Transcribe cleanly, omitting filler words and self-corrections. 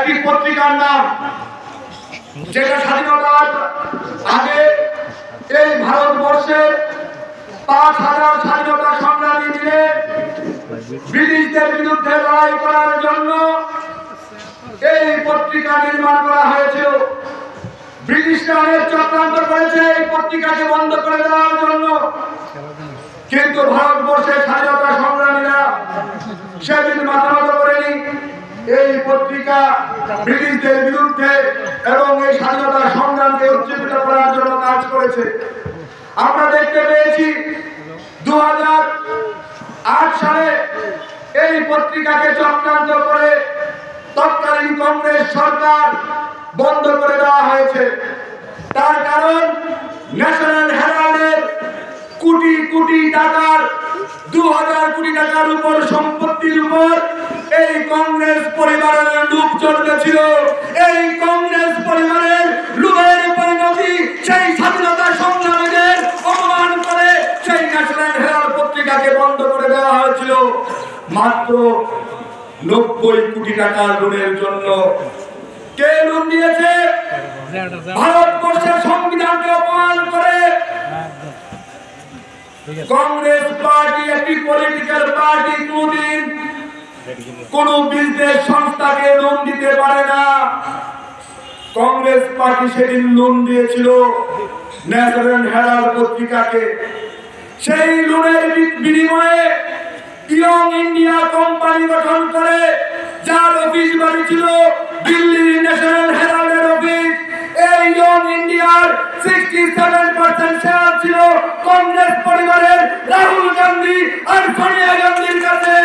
একটি পত্রিকার নাম, যেটা স্বাধীনতার আগে এই ভারতবর্ষের ৫,০০০ স্বাধীনতা সংগ্রামী মিলে ব্রিটিশদের বিরুদ্ধে লড়াই করার জন্য এই পত্রিকা নির্মাণ করা হয়েছিল। ব্রিটিশরা অনেক চক্রান্ত করেছে এই পত্রিকাকে বন্ধ করে দেওয়ার জন্য, কিন্তু ভারতবর্ষের স্বাধীনতা সংগ্রামীরা সেদিন মাথা নত করেনি। এই পত্রিকা ব্রিটিশদের বিরুদ্ধে এবং এই স্বাধীনতা সংগ্রামকে উজ্জীবিত করার জন্য কাজ করেছে। আমরা দেখতে পেয়েছি 2008 সালে এই পত্রিকাকে চক্রান্ত করে তৎকালীন কংগ্রেস সরকার বন্ধ করে দেওয়া হয়েছে। তার কারণ ন্যাশনাল হেরাল্ডের কোটি কোটি টাকার 2000 কোটি টাকার উপর সম্পত্তির উপর এই কংগ্রেস পরিবারের লুপ চলতেছিল। এই কংগ্রেস পরিবারের লুপের পরিণতি সেই স্বাধীনতা সংগ্রামীদের অপমান করে সেই ন্যাশনাল হেরাল্ড পত্রিকাকে বন্ধ করে দেওয়া হয়েছিল মাত্র 90 কোটি টাকার লোনের জন্য। কে লোন দিয়েছে? ভারতবর্ষের সংবিধানকে অপমান করে কংগ্রেস পার্টি, একটি পলিটিক্যাল পার্টি, কোনদিন কোন বিজনেস সংস্থাকে লোন দিতে পারে না। কংগ্রেস পার্টি সেদিন লোন দিয়েছিল ন্যাশনাল হেরাল্ড পত্রিকাকে। সেই লোনের বিনিময়ে ইয়ং ইন্ডিয়া কোম্পানি গঠন করে, যার অফিস বাড়ি ছিল দিল্লির ন্যাশনাল হেরাল্ডের অফিস। এই ইয়ং ইন্ডিয়ার 67% শেয়ার ছিল কংগ্রেস পরিবারের রাহুল গান্ধী আর সোনিয়া গান্ধীর কাছে।